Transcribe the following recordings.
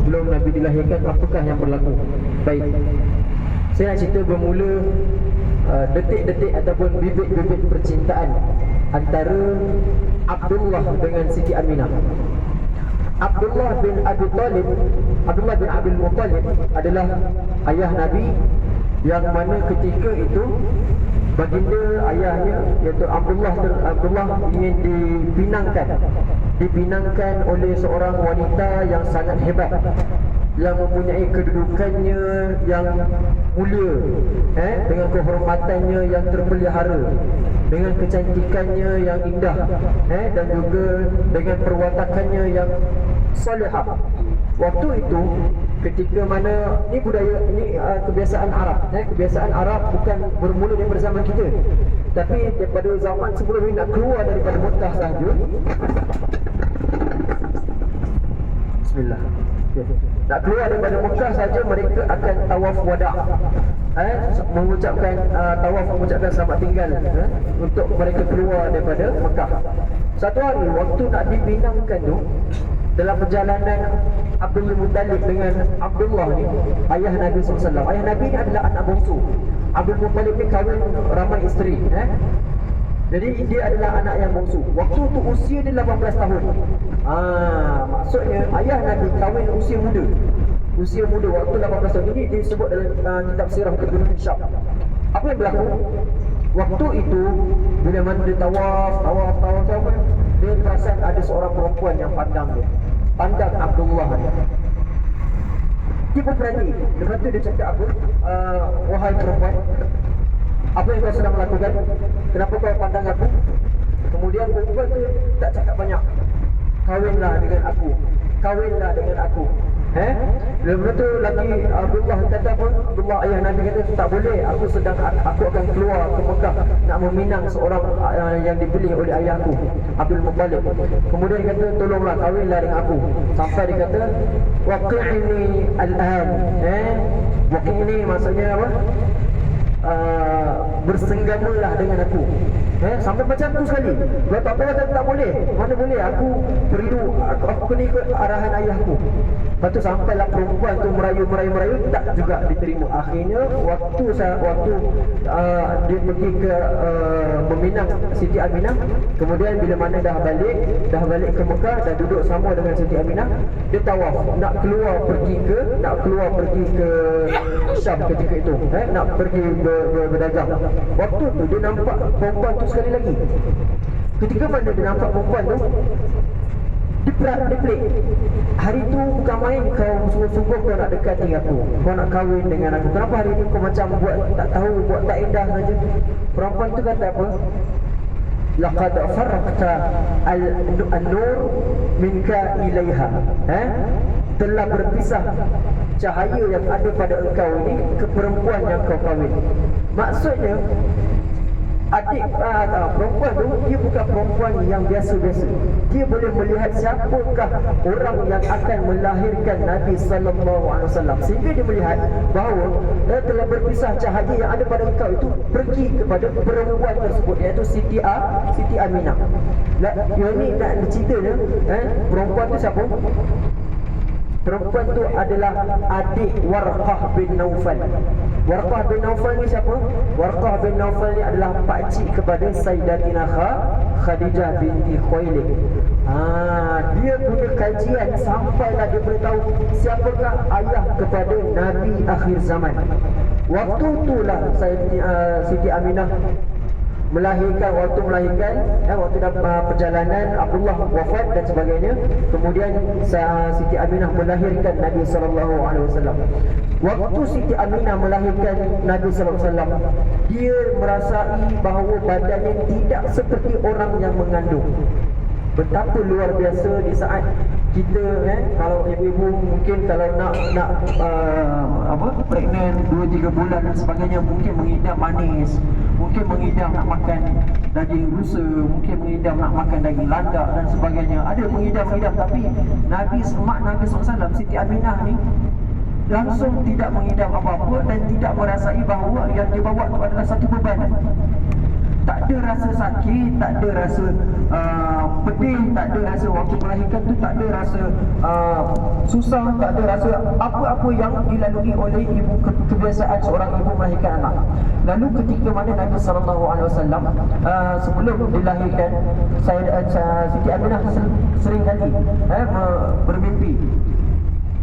sebelum Nabi dilahirkan, apakah yang berlaku? Baik, saya nak cerita bermula detik-detik ataupun bibit-bibit percintaan antara Abdullah dengan Siti Aminah. Abdullah bin Abi Talib, Abdullah bin Abdul Muttalib adalah ayah Nabi, yang mana ketika itu baginda ayahnya iaitu Abdullah ingin dipinangkan oleh seorang wanita yang sangat hebat, yang mempunyai kedudukannya yang mulia, dengan kehormatannya yang terpelihara, dengan kecantikannya yang indah, dan juga dengan perwatakannya yang salihah. Waktu itu ketika mana ni budaya ni kebiasaan Arab, kebiasaan Arab bukan bermula daripada zaman kita, tapi daripada zaman sebelum ni nak keluar daripada Mekah sahaja. Bismillah. Nak keluar daripada Mekah saja mereka akan tawaf wada', mengucapkan tawaf, mengucapkan selamat tinggal, untuk mereka keluar daripada Mekah. Satu hari waktu nak dipinangkan tu, dalam perjalanan Abdul Muttalib dengan Abdullah ni, ayah Nabi SAW. Ayah Nabi ni adalah anak bongsu. Abdul Muttalib ni kahwin ramai isteri, jadi dia adalah anak yang bongsu. Waktu tu usia dia 18 tahun. Maksudnya ayah Nabi kahwin usia muda. Usia muda waktu 18 tahun. Ini disebut dalam kitab sirah Ibn Hisham. Apa yang berlaku? Waktu itu bila mana dia tawaf, dia perasan ada seorang perempuan yang pandang Abdullah ni. Dia pun berani. Lepas tu dia cakap apa? Wahai perempuan, apa yang kau sedang melakukan? Kenapa kau pandang aku? Kemudian perempuan tu tak cakap banyak. Kahwinlah dengan aku. Lepas tu lagi Abdullah kata apa? Abdullah ayah Nabi kata tak boleh. Aku akan keluar ke Mekah nak meminang seorang yang dipilih oleh ayahku, Abdul Muttalib. Kemudian dia kata tolonglah kahwinlah dengan aku. Sampai dia kata waqi'ni al-an. Waqi'ni maksudnya apa? Bersenggamalah dengan aku. Sampai macam tu sekali. Kalau tak boleh, tak boleh. Mana boleh, aku perlu, aku kena ikut arahan ayahku. Lepas tu sampailah perempuan tu merayu, tak juga diterima. Akhirnya waktu dia pergi ke meminang Siti Aminah. Kemudian bila mana dah balik ke Mekah, dah duduk sama dengan Siti Aminah, dia tawaf nak keluar pergi ke Syam ketika itu, nak pergi berdagang. Waktu tu dia nampak perempuan tu sekali lagi. Ketika mana dia nampak perempuan tu, dia pelik. Hari tu bukan main kau sungguh-sungguh kau nak dekati aku, kau nak kahwin dengan aku. Kenapa hari ni kau macam buat tak indah saja? Perempuan tu kata apa? Laqad faraqta an-nur minka ilaiha. Telah berpisah cahaya yang ada pada engkau ini ke perempuan yang kau kahwin. Maksudnya perempuan tu dia bukan perempuan yang biasa-biasa. Dia boleh melihat siapakah orang yang akan melahirkan Nabi SAW, sehingga dia melihat bahawa telah berpisah cahaya yang ada pada engkau itu pergi kepada perempuan tersebut, iaitu Siti Aminah. Yang ni nak ceritanya, perempuan tu siapa? Perempuan tu adalah adik Warqah bin Naufal. Warqah bin Naufal ni siapa? Warqah bin Naufal ni adalah pakcik kepada Sayyidatina Khadijah binti Khuwailid. Dia punya kajian sampailah dia beritahu siapakah ayah kepada Nabi akhir zaman. Waktu itulah Siti Aminah melahirkan, waktu dalam perjalanan Abdullah wafat dan sebagainya. Kemudian Siti Aminah melahirkan Nabi SAW. Waktu Siti Aminah melahirkan Nabi SAW, dia merasai bahawa badannya tidak seperti orang yang mengandung. Betapa luar biasa di saat kita, kalau ibu-ibu mungkin kalau nak pregnant 2-3 bulan dan sebagainya, mungkin mengidam manis, mungkin mengidam nak makan daging rusa, mungkin mengidam nak makan daging landak dan sebagainya. Ada mengidam-idam, tapi Nabi SAW, Siti Aminah ni langsung tidak mengidam apa-apa dan tidak merasai bahawa yang dibawa itu adalah satu beban. Tak ada rasa sakit, tak ada rasa pedih, tak ada rasa waktu melahirkan tu, tak ada rasa susah, tak ada rasa apa-apa yang dilalui oleh ibu, kebiasaan seorang ibu melahirkan anak. Lalu ketika mana Nabi SAW sebelum dilahirkan, Siti Aminah sering kali bermimpi.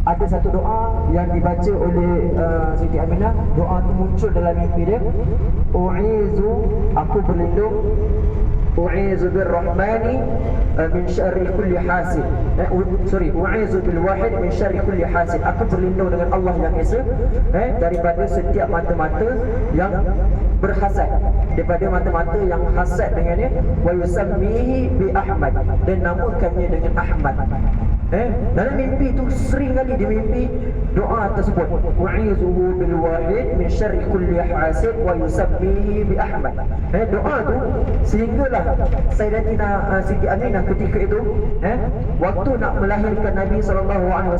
Ada satu doa yang dibaca oleh Siti Aminah. Doa itu muncul dalam mimpi dia. Aku berlindung, u'izu birrahmani min syarri kulli hasid. U'izu bil wahid min syarri kulli hasid. Aku berlindung dengan Allah yang Esa daripada setiap mata-mata yang berhasad, daripada mata-mata yang hasad dengannya. Wa yusammihi bi Ahmad, dan namakannya dengan Ahmad. Dalam mimpi itu sering kali dia mimpi doa tersebut. U'izuhu bil wahid min syarri kulli hasid wa yusammihi bi Ahmad. Doa tu sehinggalah Sayyidatina Siti Aminah ketika itu waktu nak melahirkan Nabi SAW,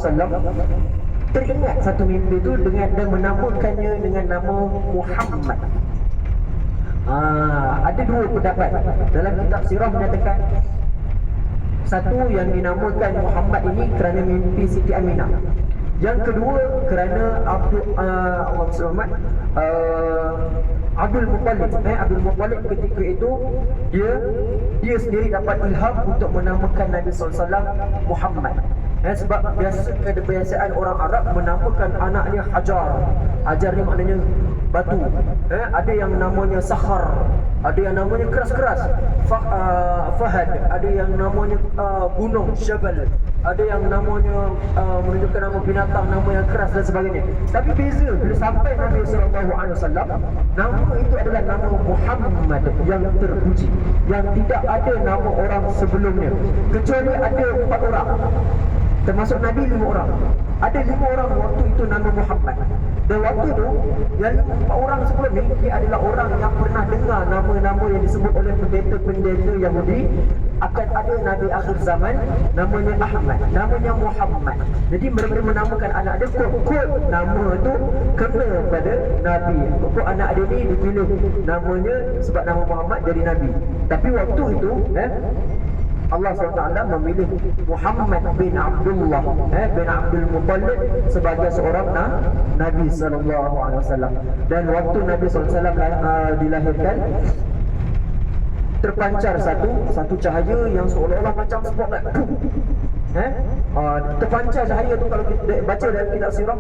teringat satu mimpi itu dengan dan menamakannya dengan nama Muhammad. Ada dua pendapat dalam kitab sirah menyatakan, satu yang dinamakan Muhammad ini kerana mimpi Siti Aminah. Yang kedua kerana Abdul Muttalib. Abdul Muttalib ketika itu dia sendiri dapat ilham untuk menamakan Nabi SAW Muhammad. Sebab kebiasaan orang Arab menamakan anaknya Hajar. Hajar ni maknanya batu. Ada yang namanya Sakhar, ada yang namanya keras-keras, Fahad, ada yang namanya gunung, Jabal, ada yang namanya menunjukkan nama binatang, nama yang keras dan sebagainya. Tapi beza bila sampai Nabi SAW, nama itu adalah nama Muhammad yang terpuji, yang tidak ada nama orang sebelumnya, kecuali ada 4 orang. Termasuk Nabi 5 orang. Ada 5 orang waktu itu nama Muhammad. Dan waktu itu yang 4 orang sebelum ni, dia adalah orang yang pernah dengar nama-nama yang disebut oleh pendeta-pendeta Yahudi. Akan ada Nabi akhir zaman namanya Ahmad, namanya Muhammad. Jadi mereka menamakan anak dia kod nama tu kena pada Nabi. Kod anak dia ni dipilih namanya sebab nama Muhammad jadi Nabi. Tapi waktu itu Allah SWT memilih Muhammad bin Abdullah bin Abdul Muttalib sebagai seorang Nabi SAW. Dan waktu Nabi SAW dilahirkan, terpancar satu cahaya yang seolah-olah macam spotlight. Terpancar cahaya tu, kalau kita baca dalam kitab sirah,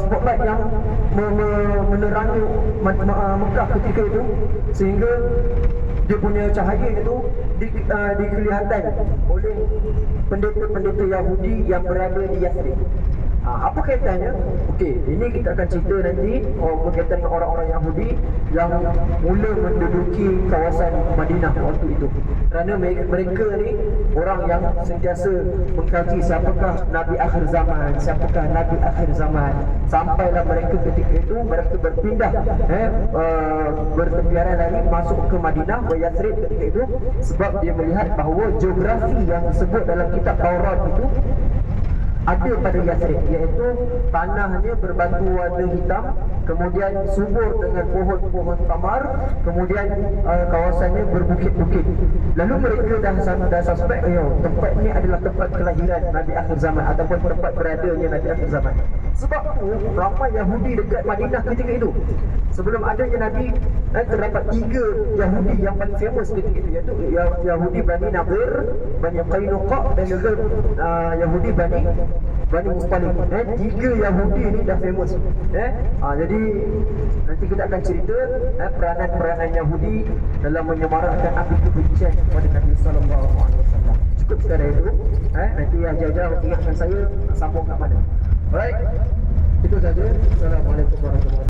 spotlight yang menerangi Mekah ketika itu, sehingga dia punya cahaya itu dikelihatan oleh pendeta-pendeta Yahudi yang berada di Yathrib. Apa kaitannya? Okey, ini kita akan cerita nanti berkaitan dengan orang-orang Yahudi yang mula menduduki kawasan Madinah waktu itu. Kerana mereka ni orang yang sentiasa mengkaji siapakah Nabi akhir zaman, siapakah Nabi akhir zaman. Sampailah mereka ketika itu mereka berpindah bertempiaran lari masuk ke Madinah, ke Yathrib ketika itu, sebab dia melihat bahawa geografi yang disebut dalam kitab Taurat itu ada pada Yathrib, iaitu tanahnya berbatu warna hitam, kemudian subur dengan pohon-pohon tamar, kemudian kawasannya berbukit-bukit. Lalu mereka dah suspek, tempat ini adalah tempat kelahiran Nabi akhir zaman ataupun tempat beradanya Nabi akhir zaman. Sebab itu ramai Yahudi dekat Madinah ketika itu. Sebelum adanya Nabi, terdapat 3 Yahudi yang paling famous ketika itu, iaitu Yahudi Bani Nadir, Bani Qainuqa, dan juga Yahudi Bani Muttalib. 3 Yahudi ni dah famous. Jadi nanti kita akan cerita peranan-peranan Yahudi dalam menyemarakkan api kebencian kepada Nabi SAW. Cukup sekadar itu. Nanti ajar-ajar ingatkan saya sambung kat mana. Alright, itu saja. Assalamualaikum warahmatullahi wabarakatuh.